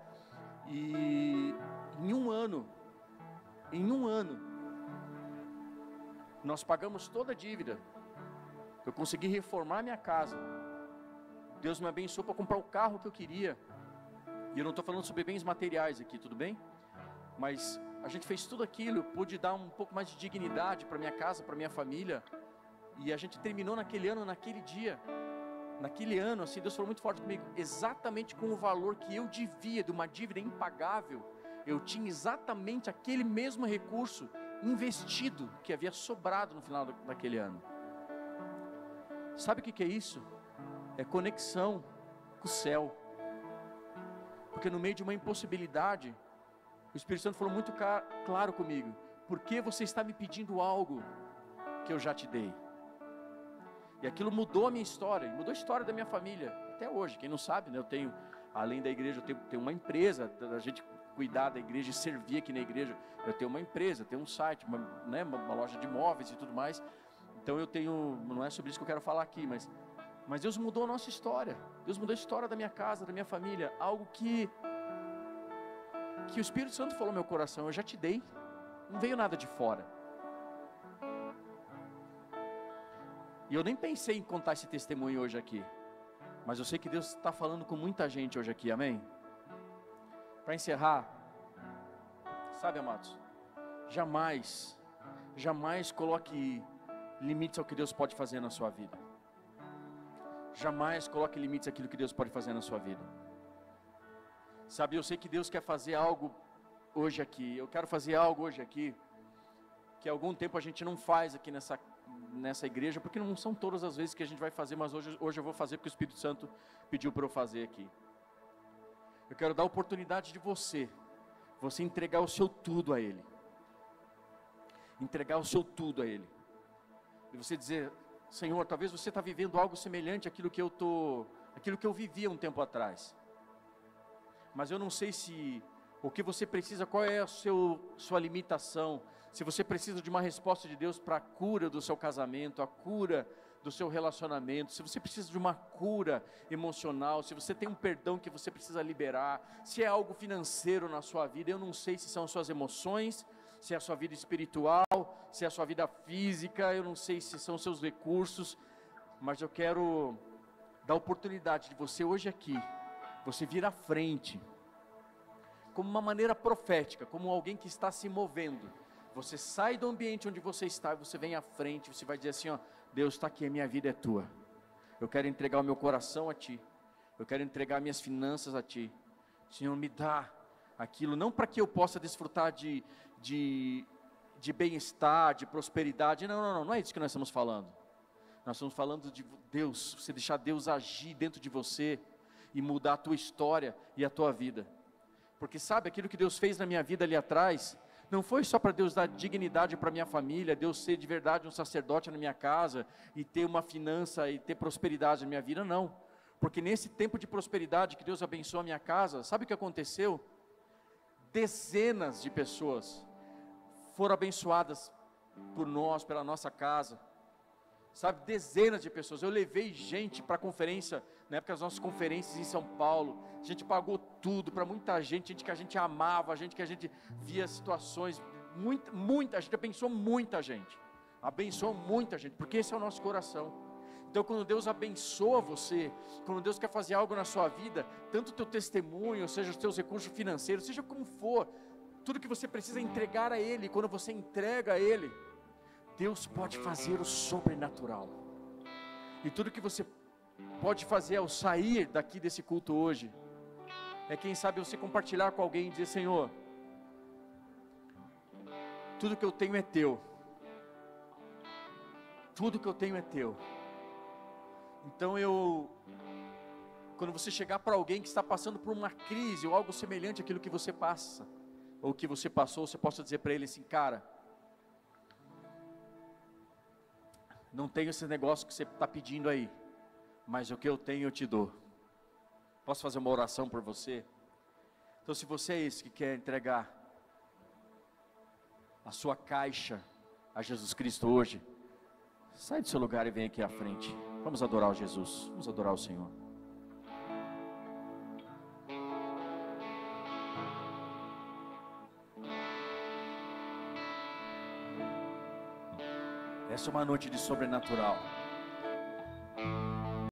E em um ano, nós pagamos toda a dívida. Eu consegui reformar minha casa. Deus me abençoou para comprar o carro que eu queria. E eu não estou falando sobre bens materiais aqui, tudo bem? Mas a gente fez tudo aquilo, pude dar um pouco mais de dignidade para minha casa, para minha família, e a gente terminou naquele ano, naquele dia, naquele ano, assim, Deus falou muito forte comigo, exatamente com o valor que eu devia, de uma dívida impagável, eu tinha exatamente aquele mesmo recurso investido, que havia sobrado no final daquele ano. Sabe o que é isso? é conexão com o céu. Porque no meio de uma impossibilidade, o Espírito Santo falou muito claro comigo: por que você está me pedindo algo que eu já te dei? E aquilo mudou a minha história, mudou a história da minha família, até hoje. Quem não sabe, né, eu tenho, além da igreja, eu tenho uma empresa, da gente cuidar da igreja e servir aqui na igreja. Eu tenho uma empresa, tenho um site, uma loja de imóveis e tudo mais. Então eu tenho, não é sobre isso que eu quero falar aqui, mas Deus mudou a nossa história. Deus mudou a história da minha casa, da minha família. Algo que o Espírito Santo falou no meu coração: eu já te dei, não veio nada de fora. E eu nem pensei em contar esse testemunho hoje aqui, mas eu sei que Deus está falando com muita gente hoje aqui, amém? Para encerrar, sabe, amados, jamais coloque limites ao que Deus pode fazer na sua vida. Jamais coloque limites àquilo que Deus pode fazer na sua vida. Sabe, eu sei que Deus quer fazer algo hoje aqui. Eu quero fazer algo hoje aqui que há algum tempo a gente não faz aqui nessa igreja, porque não são todas as vezes que a gente vai fazer, mas hoje eu vou fazer porque o Espírito Santo pediu para eu fazer aqui. Eu quero dar a oportunidade de você entregar o seu tudo a Ele. Entregar o seu tudo a Ele. E você dizer: Senhor, talvez você está vivendo algo semelhante àquilo que eu vivia um tempo atrás. Mas eu não sei se o que você precisa, qual é a sua limitação. Se você precisa de uma resposta de Deus para a cura do seu casamento, a cura do seu relacionamento, se você precisa de uma cura emocional, se você tem um perdão que você precisa liberar, se é algo financeiro na sua vida, eu não sei se são suas emoções, se é a sua vida espiritual, se é a sua vida física, eu não sei se são seus recursos, mas eu quero dar a oportunidade de você hoje aqui, você vir à frente, como uma maneira profética, como alguém que está se movendo. Você sai do ambiente onde você está e você vem à frente, você vai dizer assim: ó, Deus está aqui, a minha vida é tua. Eu quero entregar o meu coração a ti. Eu quero entregar minhas finanças a ti. Senhor, me dá aquilo, não para que eu possa desfrutar de bem-estar, de prosperidade. Não é isso que nós estamos falando. Nós estamos falando de Deus, você deixar Deus agir dentro de você e mudar a tua história e a tua vida. Porque sabe, aquilo que Deus fez na minha vida ali atrás, não foi só para Deus dar dignidade para minha família, Deus ser de verdade um sacerdote na minha casa, e ter uma finança e ter prosperidade na minha vida, não. Porque nesse tempo de prosperidade que Deus abençoou a minha casa, sabe o que aconteceu? Dezenas de pessoas foram abençoadas por nós, pela nossa casa. Sabe, dezenas de pessoas. Eu levei gente para a conferência, na época das nossas conferências em São Paulo, a gente pagou tudo para muita gente que a gente amava, gente que a gente via situações, muita gente abençoou muita gente, porque esse é o nosso coração. Então quando Deus abençoa você, quando Deus quer fazer algo na sua vida, tanto o teu testemunho, seja os teus recursos financeiros, seja como for, tudo que você precisa entregar a Ele, quando você entrega a Ele, Deus pode fazer o sobrenatural. E tudo que você pode fazer ao sair daqui desse culto hoje, é quem sabe você compartilhar com alguém e dizer: Senhor, tudo que eu tenho é teu. Tudo que eu tenho é teu. Então quando você chegar para alguém que está passando por uma crise, ou algo semelhante àquilo que você passa, ou que você passou, você possa dizer para ele assim: cara, não tenho esse negócio que você está pedindo aí, mas o que eu tenho eu te dou. Posso fazer uma oração por você? Então se você é esse que quer entregar a sua caixa a Jesus Cristo hoje, sai do seu lugar e vem aqui à frente. Vamos adorar o Jesus, vamos adorar o Senhor. Essa é uma noite de sobrenatural.